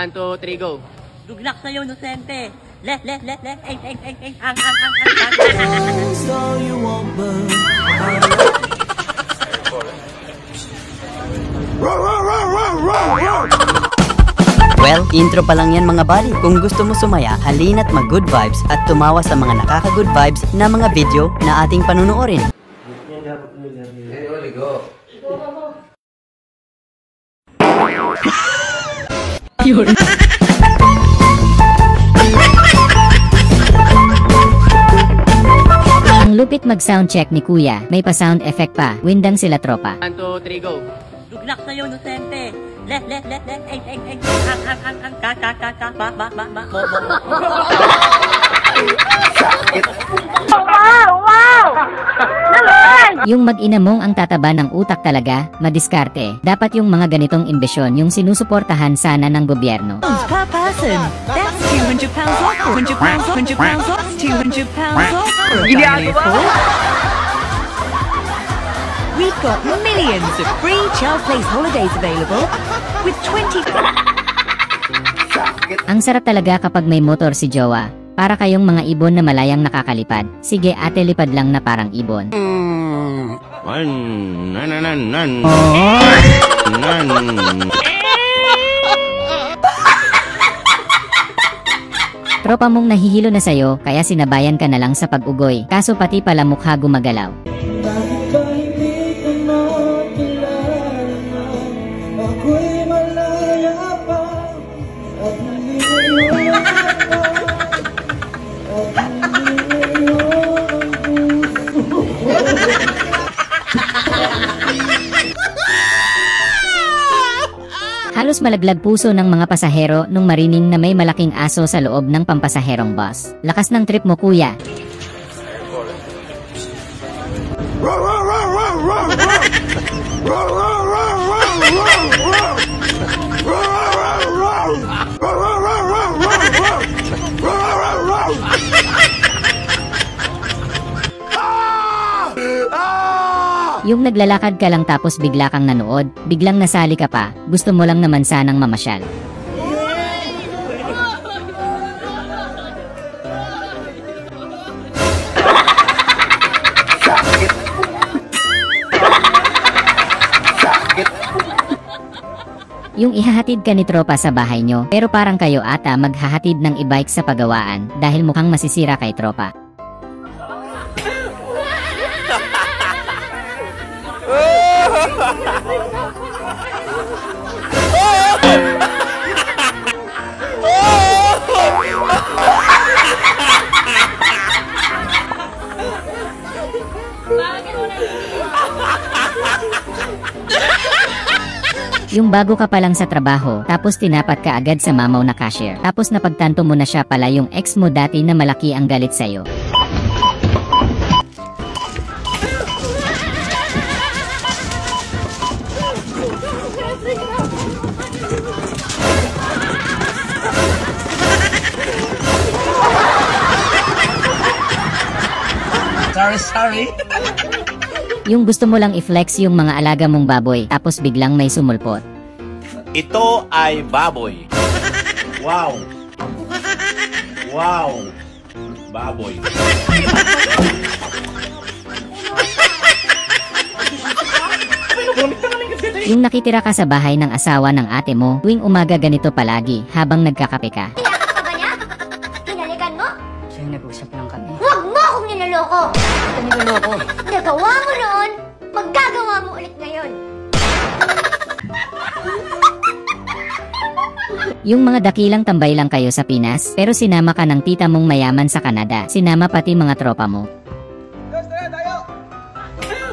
1, 2, 3, go. Good luck sa'yo, Nocente. Le, ang. So you won't burn. Well, intro pa lang yan mga buddy. Kung gusto mo sumaya, halina't mag-good vibes at tumawa sa mga nakaka-good vibes na mga video na ating panunuorin. Hey, Oli, go. Ang lupit mag-soundcheck ni Kuya. May pa-sound effect pa. Windang sila tropa. 1, 2, 3, go. Good luck sa'yo, Nocente. Le, ang. Wow! Yung mag-ina mong ang tataba ng utak talaga, madiskarte. Dapat yung mga ganitong imbesyon yung sinusuportahan sana ng gobyerno. Per person. That's £200 off, £100 off, £100 off, £200 off for a family of 4. We've got millions of free child place holidays available with 20... Ang sarap talaga kapag may motor si Jowa. Para kayong mga ibon na malayang nakakalipad. Sige ate, lipad lang na parang ibon. Tropa mong nahihilo na sa'yo, kaya sinabayan ka na lang sa pag-ugoy. Kaso pati pala mukha gumagalaw. Halos malaglag puso ng mga pasahero nung marining na may malaking aso sa loob ng pampasaherong bus. Lakas ng trip mo kuya. Yung naglalakad ka lang tapos bigla kang nanood, biglang nasali ka pa, gusto mo lang naman sanang mamasyal. Yung ihahatid ka ni tropa sa bahay nyo, pero parang kayo ata maghahatid ng e-bike sa pagawaan dahil mukhang masisira kay tropa. Yung bago ka pa lang sa trabaho, tapos tinapat ka agad sa mamaw na cashier. Tapos napagtanto mo na siya pala yung ex mo dati na malaki ang galit sa'yo. Sorry. Yung gusto mo lang i-flex yung mga alaga mong baboy, tapos biglang may sumulpot. Ito ay baboy. Wow. Baboy. Yung nakitira ka sa bahay ng asawa ng ate mo, tuwing umaga ganito palagi, habang nagkakape ka. Pinakak ka ba niya? Hinalikan mo? Sa'yo nag-usap lang kami. Huwag mo akong nilaloko! Ito niloloko. Nagawa mo noon, magagawa mo ulit ngayon. Yung mga dakilang tambay lang kayo sa Pinas, pero sinama ka ng tita mong mayaman sa Canada. Sinama pati mga tropa mo.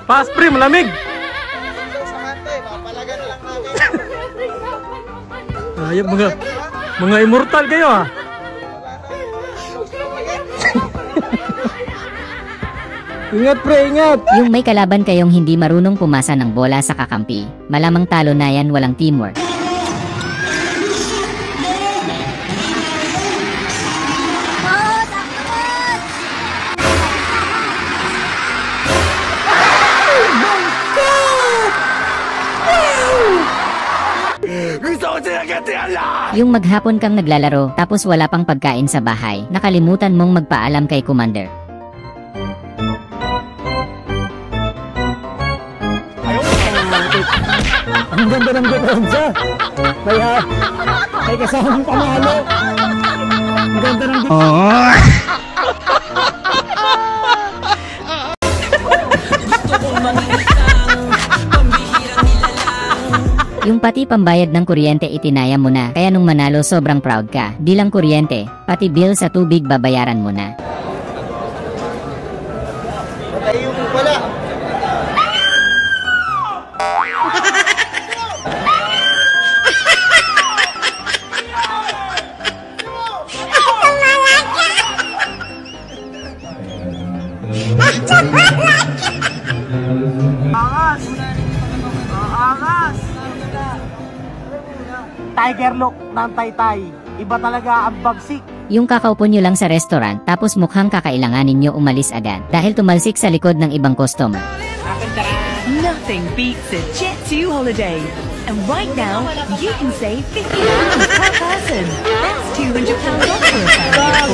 Pass pre, malamig! Ayop mga immortal kayo ah. Ingat pre, ingat! Yung may kalaban kayong hindi marunong pumasa ng bola sa kakampi, malamang talo na yan, walang teamwork. Yung maghapon kang naglalaro tapos wala pang pagkain sa bahay, nakalimutan mong magpaalam kay Commander. Ang ganda ng depensa. May kasamang panalo. Ang ganda ng Yung pati pambayad ng kuryente itinaya mo na, kaya nung manalo sobrang proud ka. Di lang kuryente, pati bill sa tubig babayaran mo na. Tiger look ng Taytay. Iba talaga ang bagsik. Yung kakaupo nyo lang sa restaurant tapos mukhang kakailanganin nyo umalis agad dahil tumalsik sa likod ng ibang customer. Nothing beats a Jet2 holiday. And right now, you can save £50 per person. That's £200 off for a family of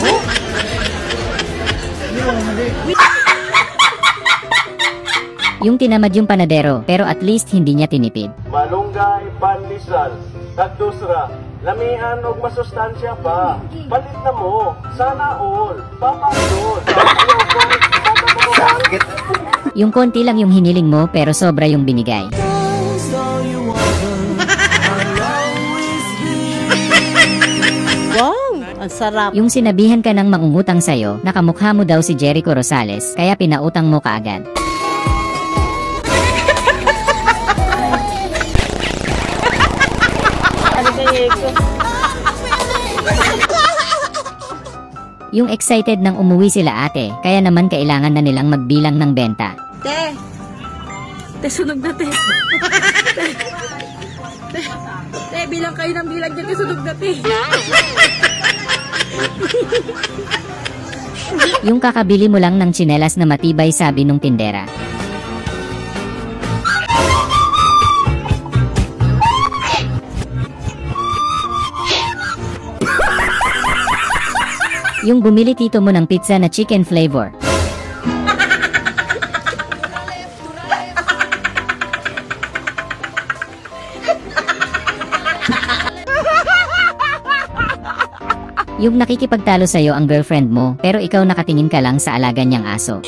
4. Yung tinamad yung panadero pero at least hindi niya tinipid. Malunggay, pandesal, tagdusra, lamian og masustansya pa. Palit na mo, sana all, papasol. Yung konti lang yung hiniling mo pero sobra yung binigay. Wow, ang sarap. Yung sinabihan ka ng mangungutang sayo, nakamukha mo daw si Jericho Rosales kaya pinautang mo kaagad. Yung excited nang umuwi sila ate, kaya naman kailangan na nilang magbilang ng benta. Te! Te, sunog na te. Te, bilang kayo ng bilang dyan, sunog na te. Yung kakabili mo lang ng tsinelas na matibay sabi nung tindera. Yung bumili tito mo ng pizza na chicken flavor. Yung nakikipagtalo sa'yo ang girlfriend mo, pero ikaw nakatingin ka lang sa alaga niyang aso.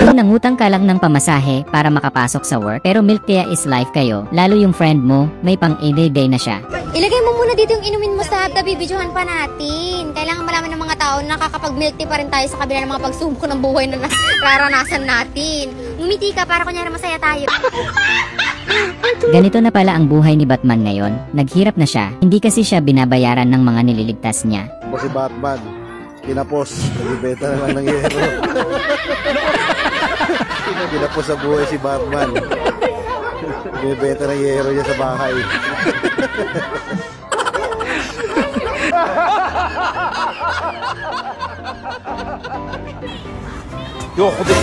Yung nangutang ka lang ng pamasahe para makapasok sa work, pero milk tea is life kayo, lalo yung friend mo, may pang everyday na siya. Ilagay mo muna dito yung inumin mo sa hapta, bibidyohan pa natin. Kailangan malaman ng mga tao na nakakapag-milk tea pa rin tayo sa kabila ng mga pagsubok ng buhay na nararanasan natin. Ngumiti ka para kunyari masaya tayo. Ganito na pala ang buhay ni Batman ngayon. Naghirap na siya, hindi kasi siya binabayaran ng mga nililigtas niya. Si Batman, kinapos, nagbibenta na lang ng yero. Kinapos sa buhay si Batman. Nagbibenta ng yero niya sa bahay. Yoko din.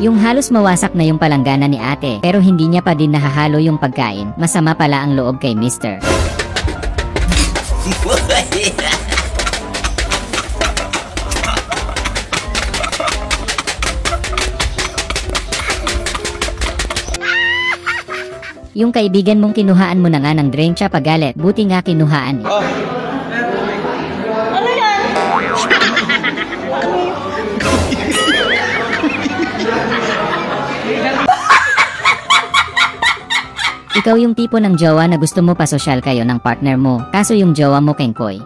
Yung halos mawasak na yung palanggana ni ate, pero hindi niya pa din nahahalo yung pagkain. Masama pala ang loob kay Mr. Yung kaibigan mong kinuhaan mo na nga ng drink siya pagalit, buti nga kinuhaan eh. Ano yan? Ikaw yung tipo ng jowa na gusto mo pasosyal kayo ng partner mo, kaso yung jowa mo kengkoy.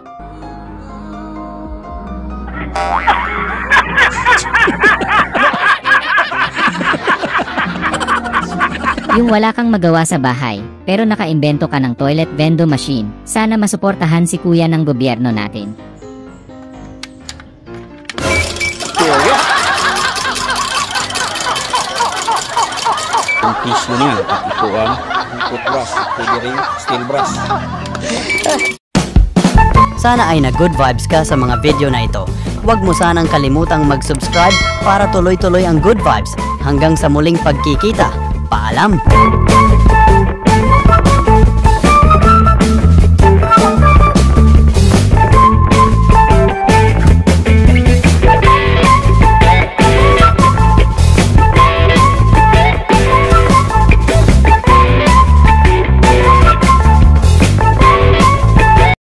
Yung wala kang magawa sa bahay, pero nakaimbento ka ng toilet vending machine. Sana masuportahan si kuya ng gobyerno natin. Ang piso niya, ikuan. toothbrush, pwede rin steel brush. Sana ay na-good vibes ka sa mga video na ito. Huwag mo sanang kalimutang mag-subscribe para tuloy-tuloy ang good vibes. Hanggang sa muling pagkikita. Paalam!